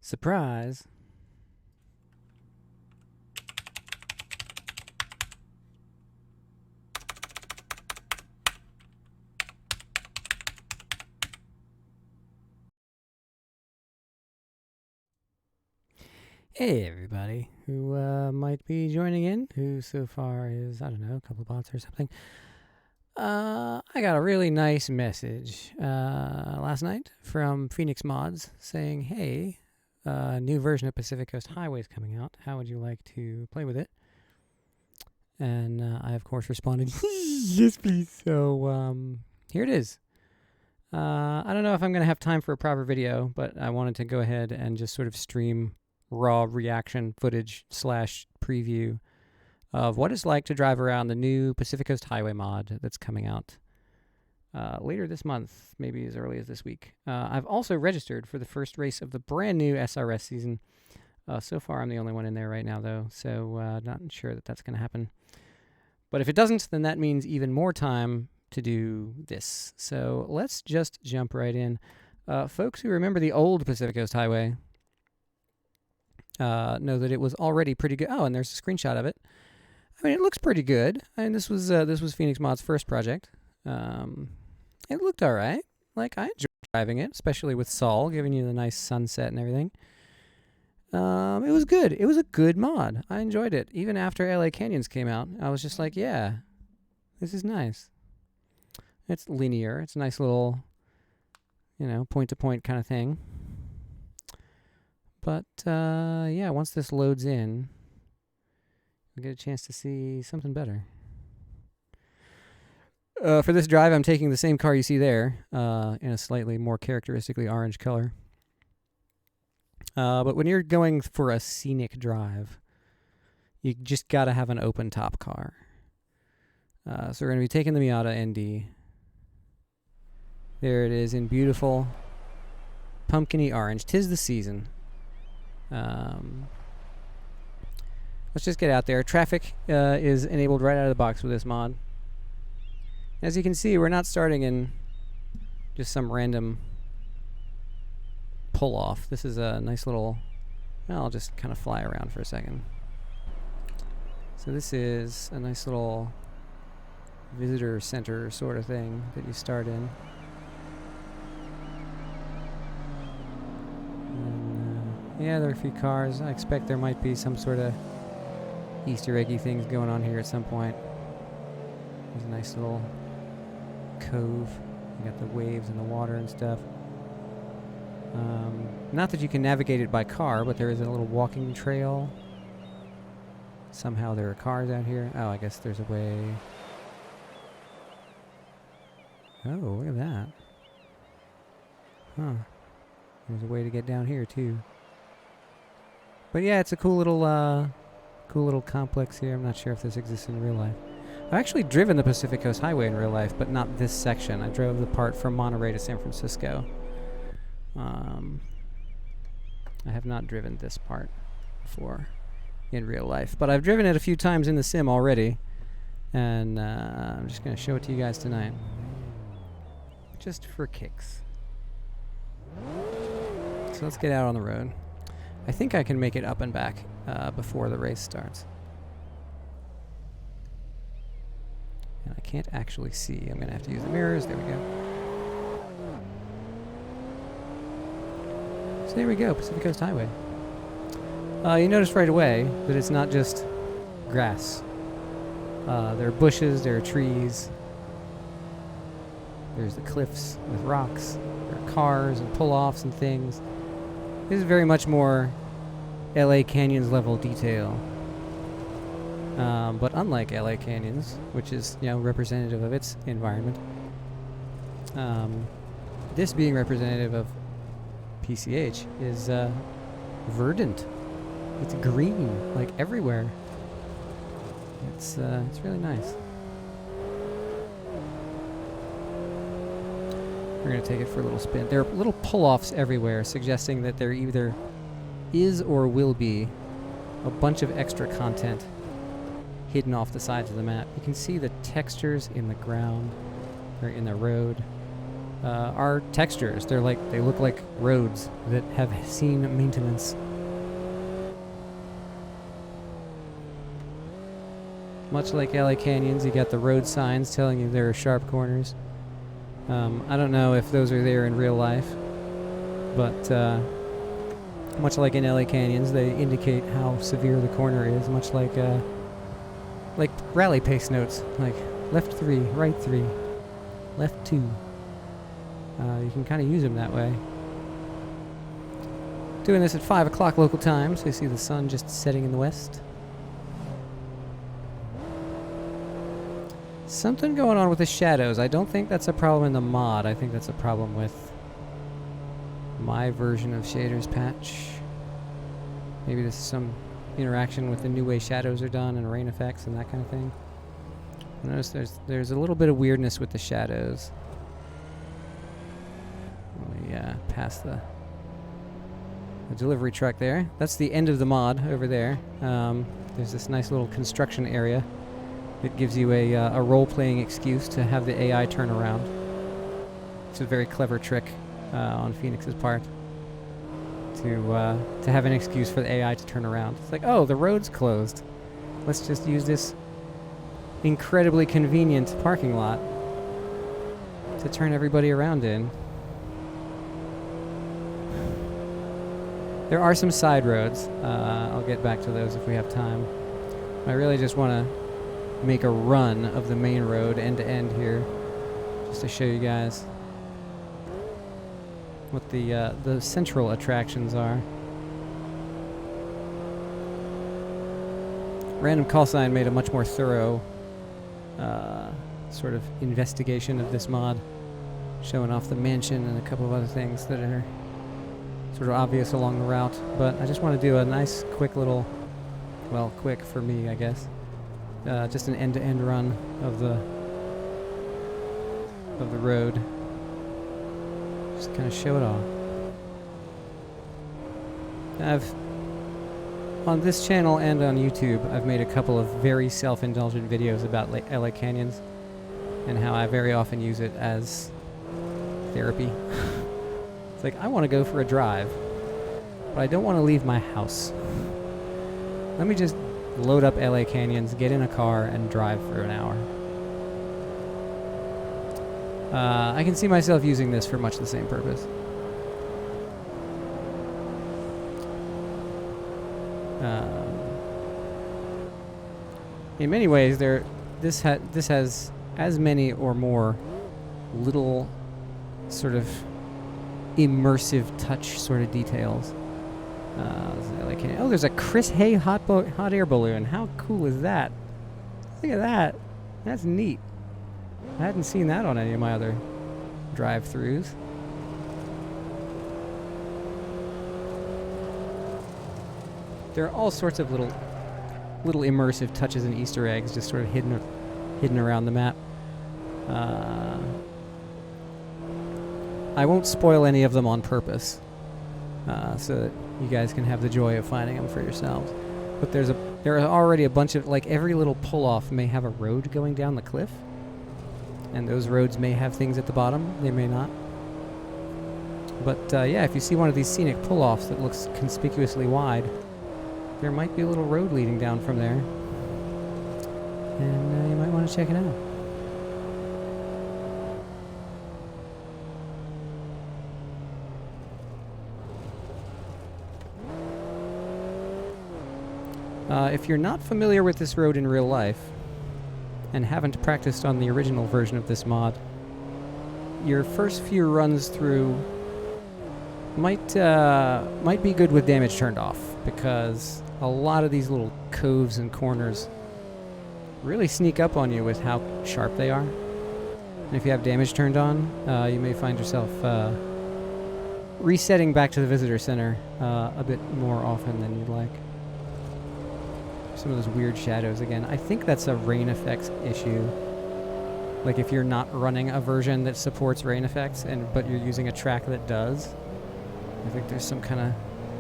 Surprise. Hey everybody who might be joining in, who so far is, I don't know, a couple bots or something. I got a really nice message last night from Phoenix Mods saying, hey, new version of Pacific Coast Highway is coming out. How would you like to play with it? And I, of course, responded, yes, please. So here it is. I don't know if I'm going to have time for a proper video, but I wanted to go ahead and just sort of stream raw reaction footage / preview of what it's like to drive around the new Pacific Coast Highway mod that's coming out later this month, maybe as early as this week. I've also registered for the first race of the brand new SRS season. So far, I'm the only one in there right now, though, so not sure that that's going to happen. But if it doesn't, then that means even more time to do this. So let's just jump right in. Folks who remember the old Pacific Coast Highway know that it was already pretty good. Oh, and there's a screenshot of it. I mean, it looks pretty good. I mean, this was Phoenix Mod's first project. It looked all right. Like, I enjoyed driving it, especially with Saul giving you the nice sunset and everything. It was good. It was a good mod. I enjoyed it. Even after LA Canyons came out, I was just like, yeah, this is nice. It's linear. It's a nice little, you know, point-to-point kind of thing. But, yeah, once this loads in, we'll get a chance to see something better. For this drive, I'm taking the same car you see there, in a slightly more characteristically orange color. But when you're going for a scenic drive, you just got to have an open top car. So we're going to be taking the Miata ND. There it is in beautiful pumpkin-y orange. 'Tis the season. Let's just get out there. Traffic is enabled right out of the box with this mod. As you can see, we're not starting in just some random pull-off. This is a nice little... Well, I'll just kind of fly around for a second. So this is a nice little visitor center sort of thing that you start in. Yeah, there are a few cars. I expect there might be some sort of Easter eggy things going on here at some point. There's a nice little cove. You got the waves and the water and stuff. Not that you can navigate it by car, but there is a little walking trail. Somehow there are cars out here. Oh, I guess there's a way. Oh, look at that. Huh. There's a way to get down here, too. But yeah, it's a cool little complex here. I'm not sure if this exists in real life. I've actually driven the Pacific Coast Highway in real life, but not this section. I drove the part from Monterey to San Francisco. I have not driven this part before in real life, but I've driven it a few times in the sim already, and I'm just going to show it to you guys tonight. Just for kicks. So let's get out on the road. I think I can make it up and back before the race starts. And I can't actually see. I'm going to have to use the mirrors. There we go. So there we go, Pacific Coast Highway. You notice right away that it's not just grass. There are bushes, there are trees. There's the cliffs with rocks. There are cars and pull-offs and things. This is very much more LA Canyons level detail. But unlike LA Canyons, which is, you know, representative of its environment, this being representative of PCH is verdant. It's green, like everywhere. It's really nice. We're going to take it for a little spin. There are little pull-offs everywhere, suggesting that there either is or will be a bunch of extra content hidden off the sides of the map. You can see the textures in the ground, or in the road. are textures. They look like roads that have seen maintenance. Much like LA Canyons, you got the road signs telling you there are sharp corners. I don't know if those are there in real life, but much like in LA Canyons, they indicate how severe the corner is, much like rally pace notes, like left 3, right 3, left 2. You can kind of use them that way. Doing this at 5 o'clock local time, so you see the sun just setting in the west. Something going on with the shadows. I don't think that's a problem in the mod. I think that's a problem with my version of shaders patch. Maybe this is some interaction with the new way shadows are done and rain effects and that kind of thing. I notice there's a little bit of weirdness with the shadows. We pass the delivery truck there. That's the end of the mod over there. There's this nice little construction area. It gives you a role-playing excuse to have the AI turn around. It's a very clever trick on Phoenix's part to have an excuse for the AI to turn around. It's like, oh, the road's closed. Let's just use this incredibly convenient parking lot to turn everybody around in. There are some side roads. I'll get back to those if we have time. I really just want to make a run of the main road end to end here, just to show you guys what the central attractions are. Random Call Sign made a much more thorough sort of investigation of this mod, showing off the mansion and a couple of other things that are sort of obvious along the route. But I just want to do a nice quick little, well, quick for me, I guess. Just an end-to-end run of the road. Just kind of show it off. On this channel and on YouTube, I've made a couple of very self-indulgent videos about LA Canyons and how I very often use it as therapy. It's like, I want to go for a drive, but I don't want to leave my house. Let me just load up LA Canyons, get in a car, and drive for an hour. I can see myself using this for much the same purpose. In many ways, this has as many or more little sort of immersive touch sort of details. Oh, there's a Chris Hay hot air balloon. How cool is that? Look at that. That's neat. I hadn't seen that on any of my other drive-thrus. There are all sorts of little immersive touches and Easter eggs just sort of hidden around the map. I won't spoil any of them on purpose, so that you guys can have the joy of finding them for yourselves. But there are already a bunch of, like, every little pull-off may have a road going down the cliff, and those roads may have things at the bottom. They may not. But yeah, if you see one of these scenic pull-offs that looks conspicuously wide, there might be a little road leading down from there, and you might want to check it out. If you're not familiar with this road in real life and haven't practiced on the original version of this mod, your first few runs through might be good with damage turned off, because a lot of these little coves and corners really sneak up on you with how sharp they are. And if you have damage turned on, you may find yourself resetting back to the visitor center a bit more often than you'd like. Some of those weird shadows again. I think that's a rain effects issue. Like if you're not running a version that supports rain effects, but you're using a track that does, I think there's some kind of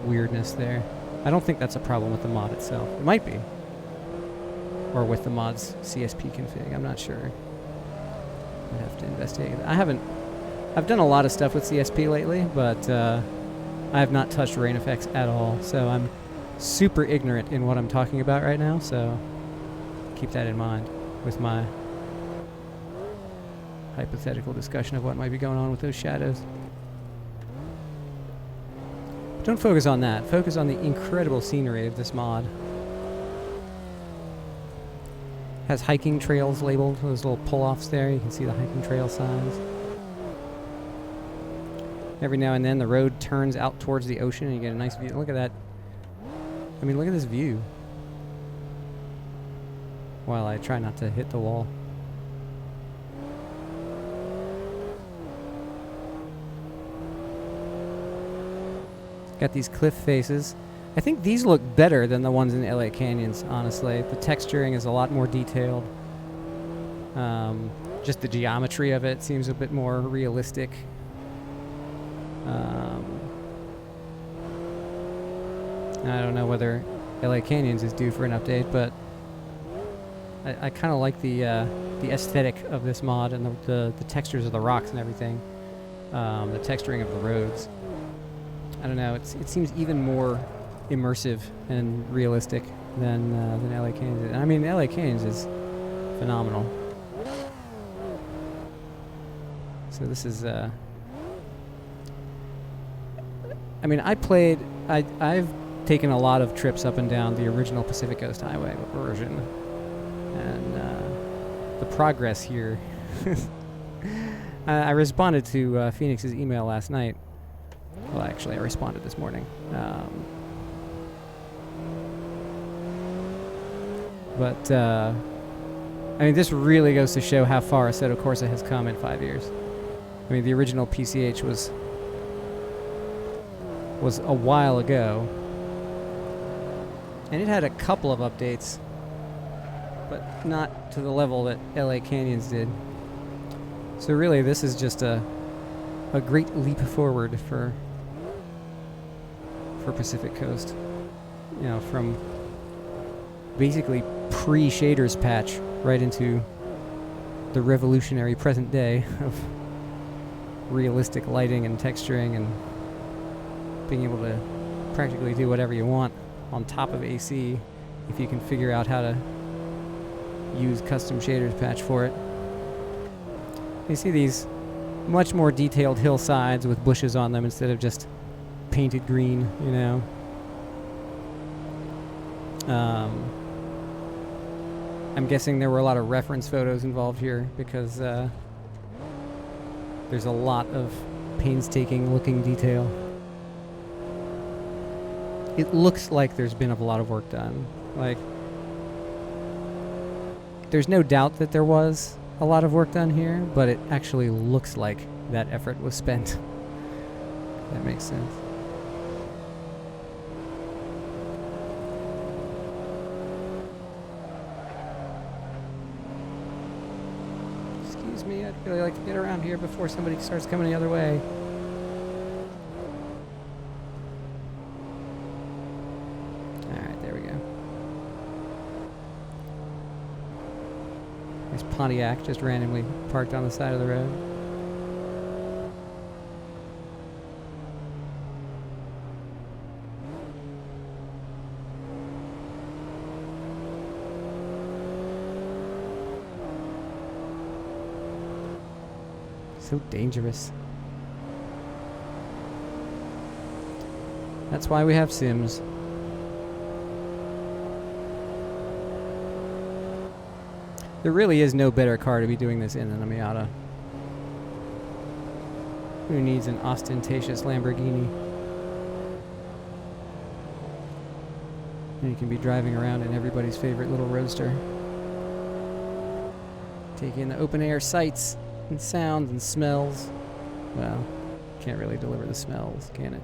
weirdness there. I don't think that's a problem with the mod itself. It might be. Or with the mod's CSP config. I'm not sure. I'd have to investigate. I haven't I've done a lot of stuff with CSP lately, but I have not touched rain effects at all, so I'm super ignorant in what I'm talking about right now, so keep that in mind with my hypothetical discussion of what might be going on with those shadows. But don't focus on that. Focus on the incredible scenery of this mod. Has hiking trails labeled, those little pull-offs there. You can see the hiking trail signs. Every now and then the road turns out towards the ocean and you get a nice view. Look at that. I mean, look at this view. While I try not to hit the wall. Got these cliff faces. I think these look better than the ones in LA Canyons, honestly. The texturing is a lot more detailed. Just the geometry of it seems a bit more realistic. I don't know whether LA Canyons is due for an update, but I kind of like the aesthetic of this mod and the textures of the rocks and everything. The texturing of the roads. I don't know. It seems even more immersive and realistic than LA Canyons is. I mean, LA Canyons is phenomenal. So this is. I mean, I've taken a lot of trips up and down the original Pacific Coast Highway version, and the progress here. I responded to Phoenix's email last night. Well, actually, I responded this morning. But I mean, this really goes to show how far Assetto Corsa has come in 5 years. I mean, the original PCH was a while ago, and it had a couple of updates, but not to the level that LA Canyons did. So really, this is just a great leap forward for Pacific Coast. You know, from basically pre-shaders patch right into the revolutionary present day of realistic lighting and texturing and being able to practically do whatever you want on top of AC if you can figure out how to use custom shaders patch for it. You see these much more detailed hillsides with bushes on them instead of just painted green, you know. I'm guessing there were a lot of reference photos involved here because there's a lot of painstaking looking detail. It looks like there's been a lot of work done. Like, there's no doubt that there was a lot of work done here, but it actually looks like that effort was spent. That makes sense. Excuse me, I'd really like to get around here before somebody starts coming the other way. Alright, there we go. There's Pontiac just randomly parked on the side of the road. So dangerous. That's why we have Sims. There really is no better car to be doing this in than a Miata. Who needs an ostentatious Lamborghini? And you can be driving around in everybody's favorite little roadster. Take in the open air sights and sounds and smells. Well, can't really deliver the smells, can it?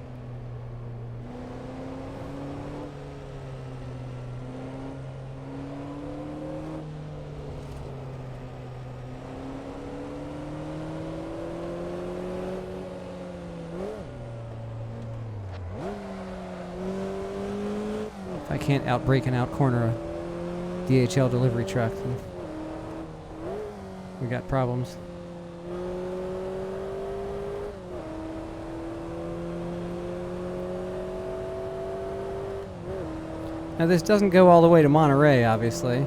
If I can't outbrake and outcorner a DHL delivery truck, then we got problems. Now this doesn't go all the way to Monterey, obviously,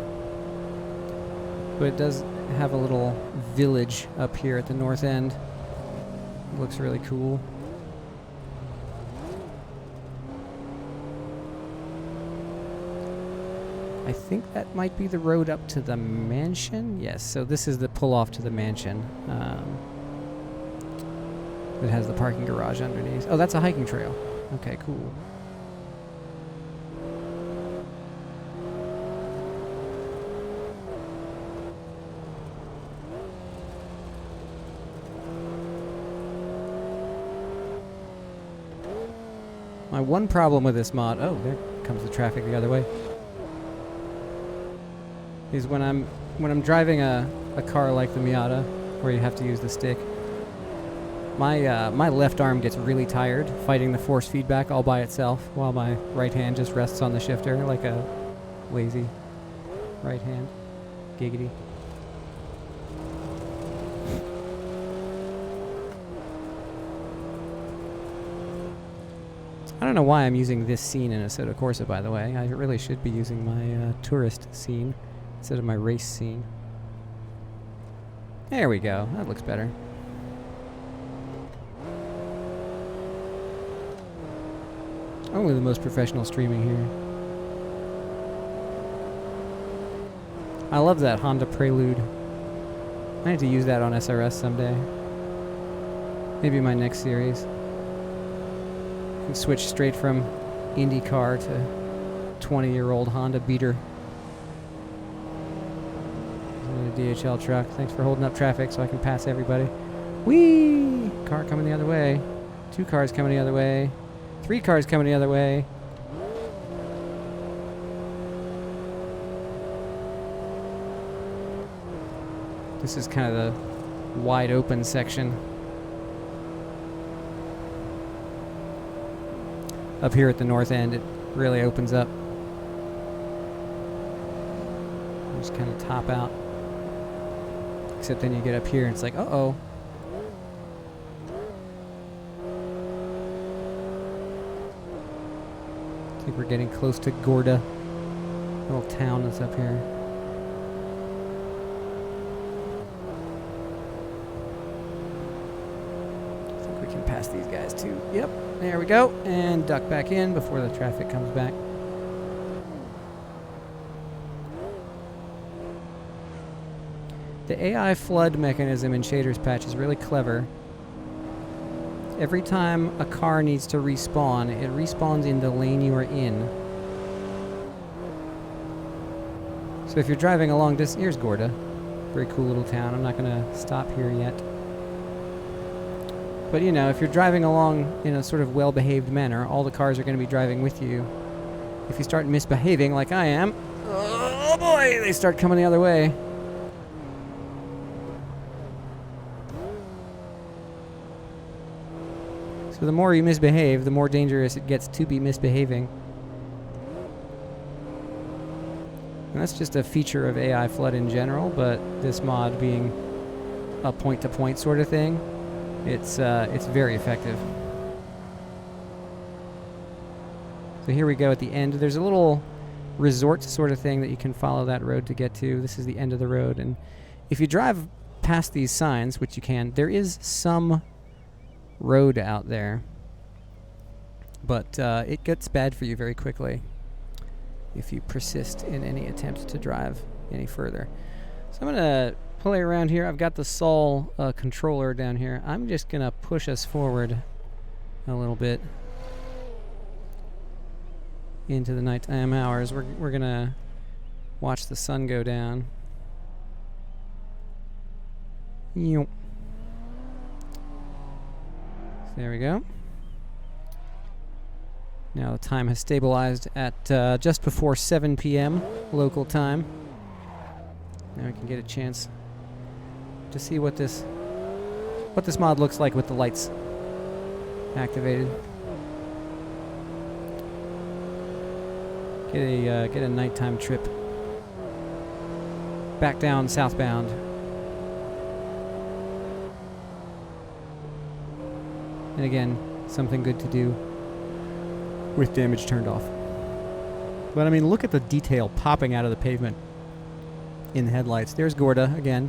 but it does have a little village up here at the north end. It looks really cool. I think that might be the road up to the mansion. Yes, so this is the pull-off to the mansion. It has the parking garage underneath. Oh, that's a hiking trail. Okay, cool. My one problem with this mod, oh, there comes the traffic the other way, is when I'm driving a car like the Miata, where you have to use the stick, my left arm gets really tired fighting the force feedback all by itself, while my right hand just rests on the shifter like a lazy right hand. Giggity. I don't know why I'm using this scene in Assetto Corsa, by the way. I really should be using my tourist scene instead of my race scene. There we go. That looks better. Only the most professional streaming here. I love that Honda Prelude. I need to use that on SRS someday. Maybe my next series. Can switch straight from IndyCar to 20-year-old Honda beater. A DHL truck. Thanks for holding up traffic so I can pass everybody. Whee! Car coming the other way. 2 cars coming the other way. 3 cars coming the other way. This is kind of the wide open section. Up here at the north end, it really opens up. Just kind of top out. Except then you get up here and it's like, uh-oh. I think we're getting close to Gorda, little town that's up here. I think we can pass these guys too. Yep, there we go. And duck back in before the traffic comes back. The AI flood mechanism in Shaders Patch is really clever. Every time a car needs to respawn, it respawns in the lane you are in. So if you're driving along this, here's Gorda. Very cool little town. I'm not going to stop here yet. But you know, if you're driving along in a sort of well-behaved manner, all the cars are going to be driving with you. If you start misbehaving like I am, oh boy, they start coming the other way. So the more you misbehave, the more dangerous it gets to be misbehaving. And that's just a feature of AI Flood in general, but this mod being a point-to-point sort of thing, it's very effective. So here we go at the end. There's a little resort sort of thing that you can follow that road to get to. This is the end of the road, and if you drive past these signs, which you can, there is some road out there, but it gets bad for you very quickly if you persist in any attempt to drive any further. So I'm gonna play around here. I've got the Sol controller down here. I'm just gonna push us forward a little bit into the nighttime hours. We're gonna watch the sun go down. Yep. There we go. Now the time has stabilized at just before 7 p.m. local time. Now we can get a chance to see what this mod looks like with the lights activated. Get a nighttime trip back down southbound. And again, something good to do with damage turned off. But I mean, look at the detail popping out of the pavement in the headlights. There's Gorda again.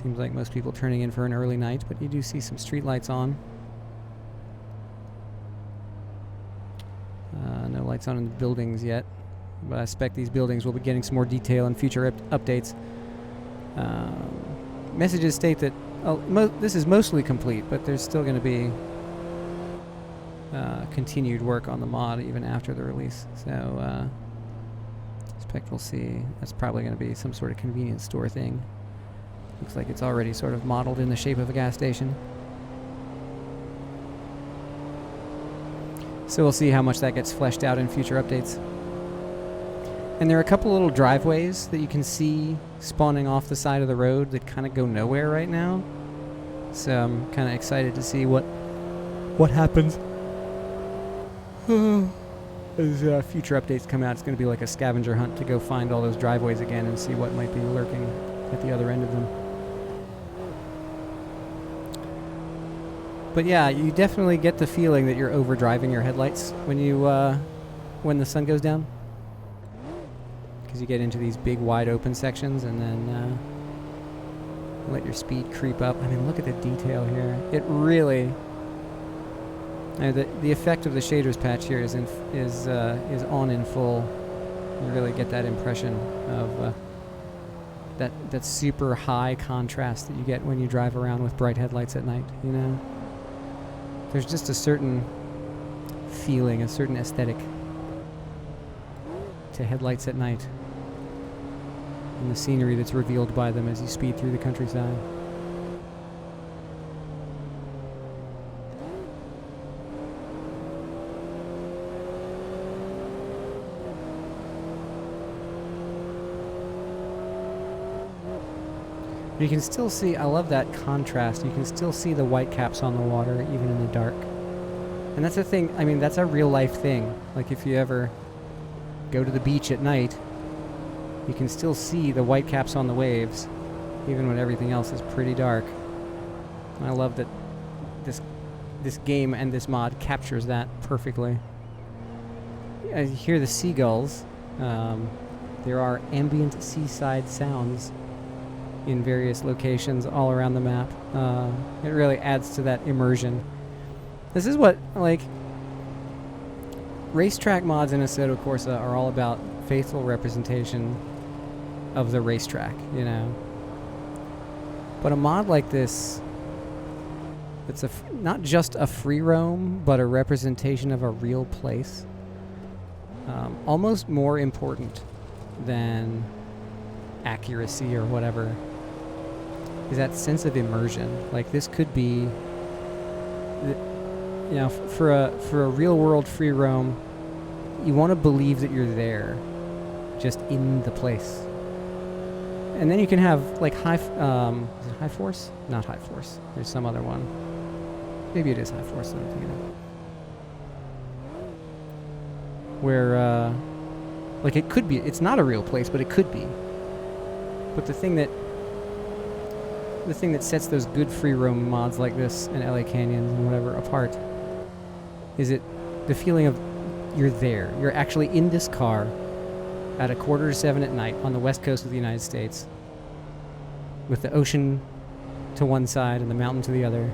Seems like most people turning in for an early night, but you do see some street lights on. No lights on in the buildings yet, but I expect these buildings will be getting some more detail in future updates. Messages state that this is mostly complete, but there's still going to be continued work on the mod even after the release. So expect we'll see. That's probably going to be some sort of convenience store thing. Looks like it's already sort of modeled in the shape of a gas station. So we'll see how much that gets fleshed out in future updates. And there are a couple little driveways that you can see spawning off the side of the road that kind of go nowhere right now. So I'm kind of excited to see what happens as future updates come out. It's going to be like a scavenger hunt to go find all those driveways again and see what might be lurking at the other end of them. But yeah, you definitely get the feeling that you're overdriving your headlights when you when the sun goes down, because you get into these big wide open sections and then let your speed creep up. I mean, look at the detail here. It really, the effect of the shaders patch here is on in full. You really get that impression of that super high contrast that you get when you drive around with bright headlights at night. You know, there's just a certain feeling, a certain aesthetic to headlights at night, and the scenery that's revealed by them as you speed through the countryside. You can still see, I love that contrast, you can still see the white caps on the water even in the dark. And that's a thing, I mean, that's a real life thing. Like if you ever go to the beach at night, you can still see the white caps on the waves, even when everything else is pretty dark. And I love that this game and this mod captures that perfectly. I hear the seagulls. There are ambient seaside sounds in various locations all around the map. It really adds to that immersion. This is what, like, racetrack mods in Assetto Corsa are all about: faithful representation of the racetrack, you know. But a mod like this, it's not just a free roam, but a representation of a real place. Almost more important than accuracy or whatever is that sense of immersion. Like, this could be, you know, for a real world free roam, you want to believe that you're there, just in the place. And then you can have like is it High Force? Not High Force. There's some other one. Maybe it is High Force that I'm thinking of. Where like it could be, it's not a real place, but it could be. But the thing that sets those good free roam mods like this and LA Canyons and whatever apart is the feeling of you're there. You're actually in this car at 6:45 at night on the west coast of the United States, with the ocean to one side and the mountain to the other.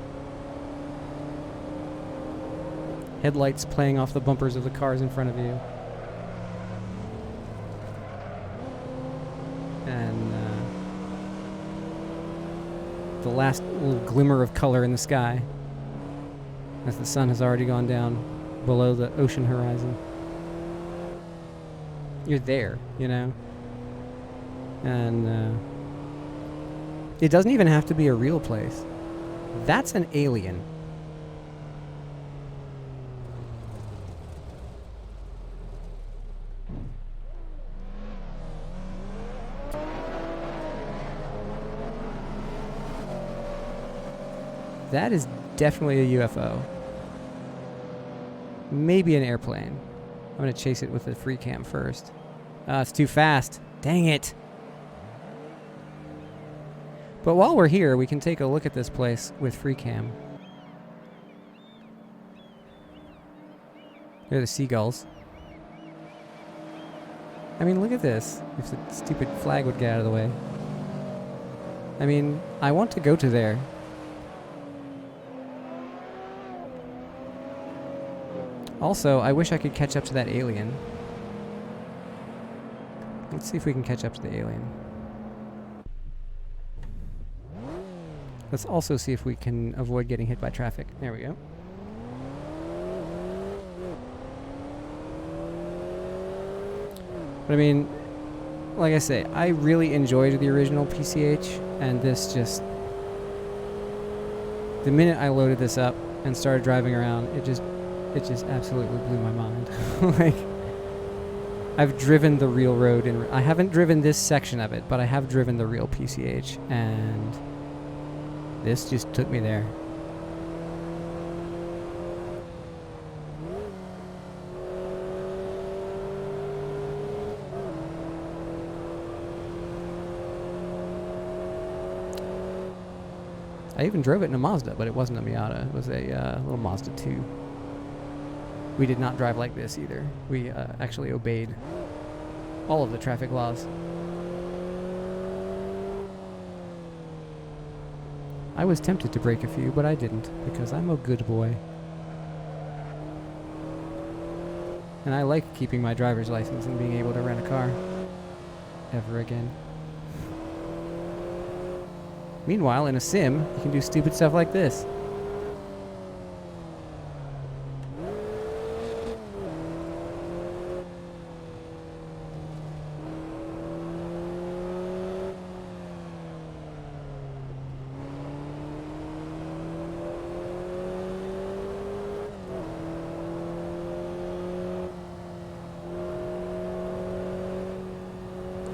Headlights playing off the bumpers of the cars in front of you. And the last little glimmer of color in the sky as the sun has already gone down below the ocean horizon. You're there, you know? And it doesn't even have to be a real place. That's an alien. That is definitely a UFO. Maybe an airplane. I'm going to chase it with the free cam first. It's too fast. Dang it. But while we're here, we can take a look at this place with free cam. There are the seagulls. I mean, look at this. If the stupid flag would get out of the way. I mean, I want to go to there. Also, I wish I could catch up to that alien. Let's see if we can catch up to the alien. Let's also see if we can avoid getting hit by traffic. There we go. But I mean, like I say, I really enjoyed the original PCH, and this just... The minute I loaded this up and started driving around, it just absolutely blew my mind. Like, I've driven the real road, and I haven't driven this section of it, but I have driven the real PCH, and this just took me there. I even drove it in a Mazda, but it wasn't a Miata. It was a little Mazda 2. We did not drive like this either. We actually obeyed all of the traffic laws. I was tempted to break a few, but I didn't, because I'm a good boy. And I like keeping my driver's license and being able to rent a car. Ever again. Meanwhile, in a sim, you can do stupid stuff like this.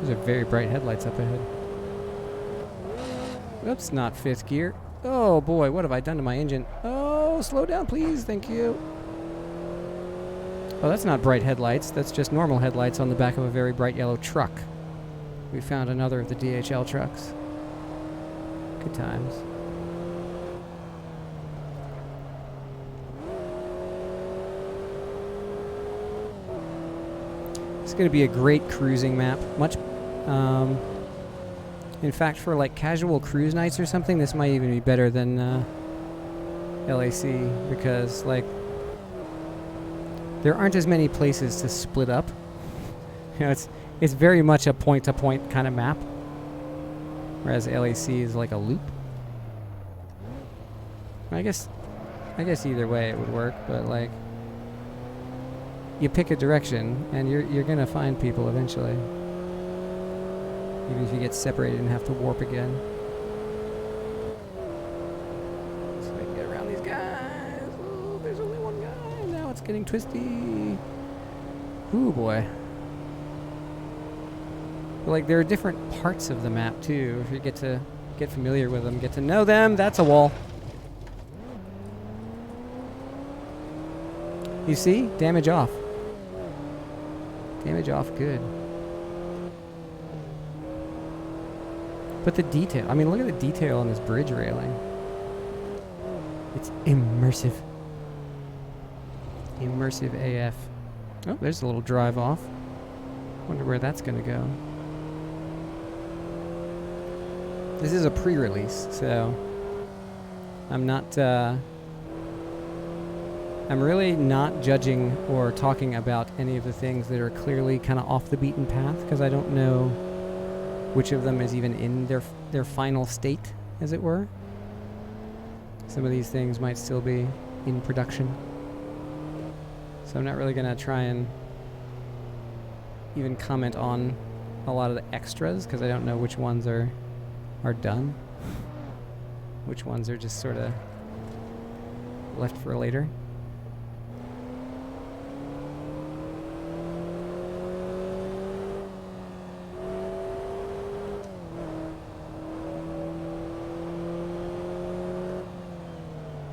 Those are very bright headlights up ahead. Oops, not fifth gear. Oh boy, what have I done to my engine? Oh, slow down please, thank you. Oh, that's not bright headlights. That's just normal headlights on the back of a very bright yellow truck. We found another of the DHL trucks. Good times. It's going to be a great cruising map. Much... in fact, for like casual cruise nights or something, this might even be better than LAC, because like there aren't as many places to split up. You know, it's very much a point-to-point kind of map, whereas LAC is like a loop. I guess either way it would work, but like you pick a direction and you're gonna find people eventually. Even if you get separated and have to warp again. So I can get around these guys. Oh, there's only one guy. Now it's getting twisty. Ooh, boy. But like, there are different parts of the map, too. If you get to get familiar with them, get to know them. That's a wall. You see? Damage off. Damage off, good. But the detail, I mean, look at the detail on this bridge railing. It's immersive. Immersive AF. Oh, there's a little drive off. Wonder where that's gonna go. This is a pre-release, so I'm not, I'm really not judging or talking about any of the things that are clearly kind of off the beaten path, because I don't know which of them is even in their final state, as it were. Some of these things might still be in production. So I'm not really going to try and even comment on a lot of the extras, because I don't know which ones are done. Which ones are just sort of left for later.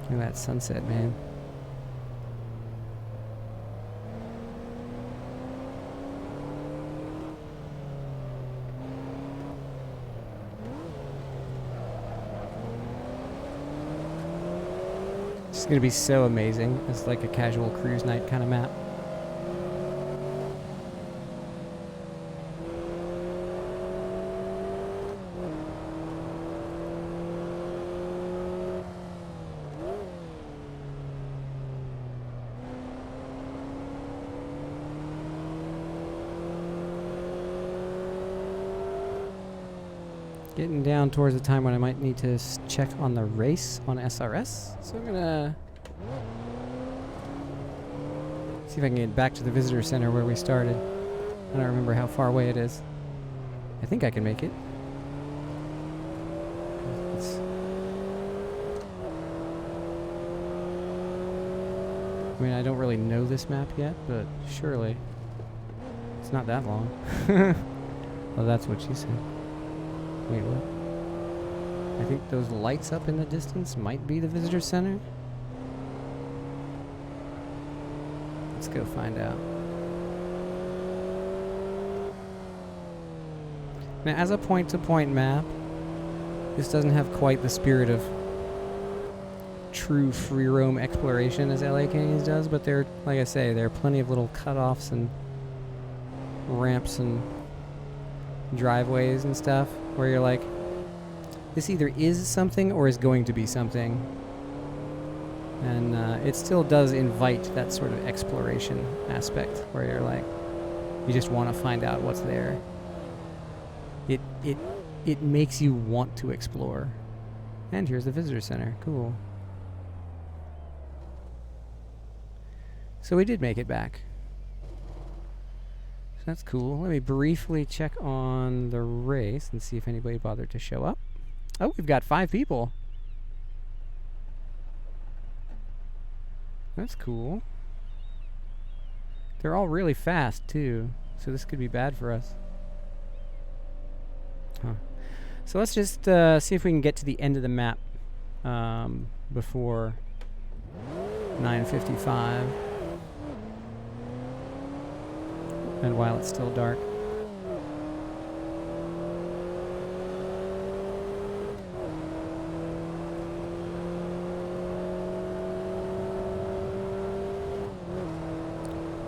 Look at that sunset, man. It's going to be so amazing. It's like a casual cruise night kind of map. Getting down towards the time when I might need to check on the race on SRS. So I'm gonna see if I can get back to the visitor center where we started. I don't remember how far away it is. I think I can make it. I mean, I don't really know this map yet, but surely it's not that long. Oh, that's what she said. Wait, what? I think those lights up in the distance might be the visitor center. Let's go find out. Now, as a point-to-point map, this doesn't have quite the spirit of true free roam exploration as LA Canyons does, but there, like I say, there are plenty of little cutoffs and ramps and driveways and stuff where you're like, this either is something or is going to be something. And it still does invite that sort of exploration aspect where you're like, you just want to find out what's there. It makes you want to explore. And here's the visitor center. Cool. So we did make it back. So that's cool. Let me briefly check on the race and see if anybody bothered to show up. Oh, we've got 5 people. That's cool. They're all really fast, too. So this could be bad for us. Huh. So let's just see if we can get to the end of the map before 9:55. And while it's still dark.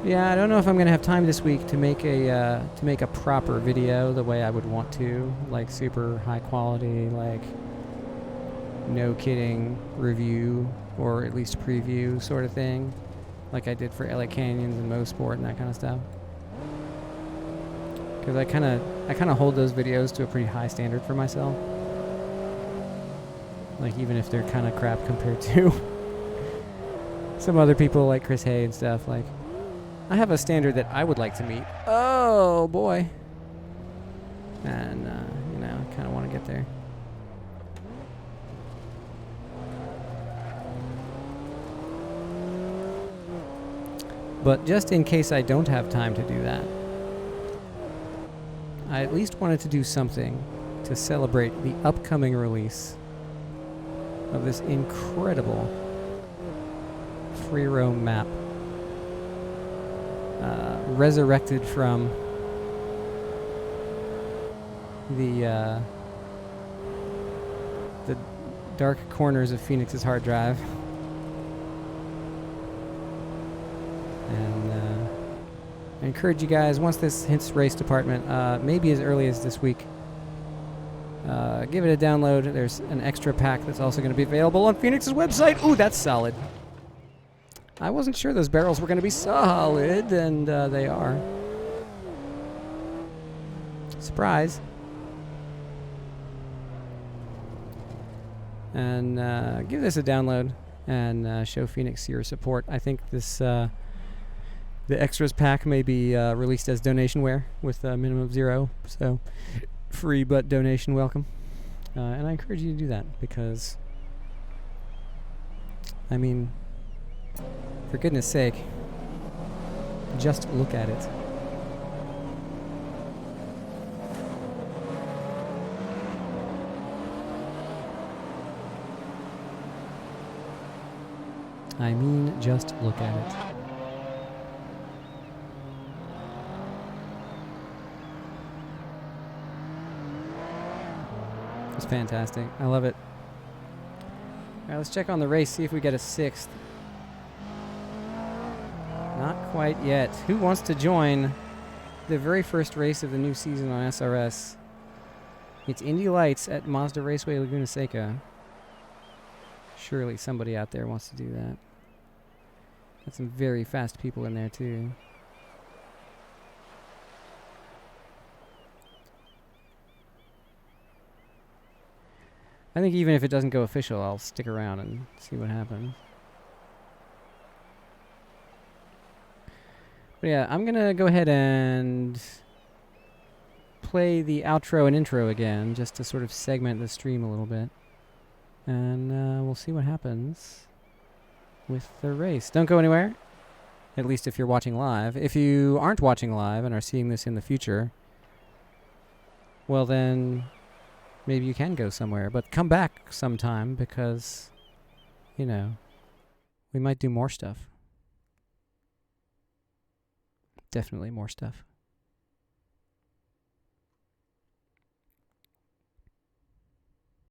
Yeah, I don't know if I'm gonna have time this week to make a proper video the way I would want to, like super high quality, like no kidding review or at least preview sort of thing, like I did for LA Canyons and MoSport and that kind of stuff. Because I kind of hold those videos to a pretty high standard for myself. Like even if they're kind of crap compared to some other people like Chris Hay and stuff, like. I have a standard that I would like to meet. Oh, boy. And, you know, I kind of want to get there. But just in case I don't have time to do that, I at least wanted to do something to celebrate the upcoming release of this incredible free roam map. Resurrected from the dark corners of Phoenix's hard drive, and I encourage you guys, once this hits Race Department, maybe as early as this week, give it a download. There's an extra pack that's also going to be available on Phoenix's website. Ooh, that's solid. I wasn't sure those barrels were going to be solid, and they are. Surprise. And give this a download and show Phoenix your support. I think this the extras pack may be released as donationware with a minimum of 0, so free but donation welcome. And I encourage you to do that because, I mean, for goodness sake, just look at it. I mean, just look at it. It's fantastic. I love it. All right, let's check on the race, see if we get a 6th. Not quite yet. Who wants to join the very first race of the new season on SRS? It's Indy Lights at Mazda Raceway Laguna Seca. Surely somebody out there wants to do that. Got some very fast people in there too. I think even if it doesn't go official, I'll stick around and see what happens. But yeah, I'm gonna go ahead and play the outro and intro again, just to sort of segment the stream a little bit. And we'll see what happens with the race. Don't go anywhere, at least if you're watching live. If you aren't watching live and are seeing this in the future, well then, maybe you can go somewhere. But come back sometime because, you know, we might do more stuff. Definitely more stuff.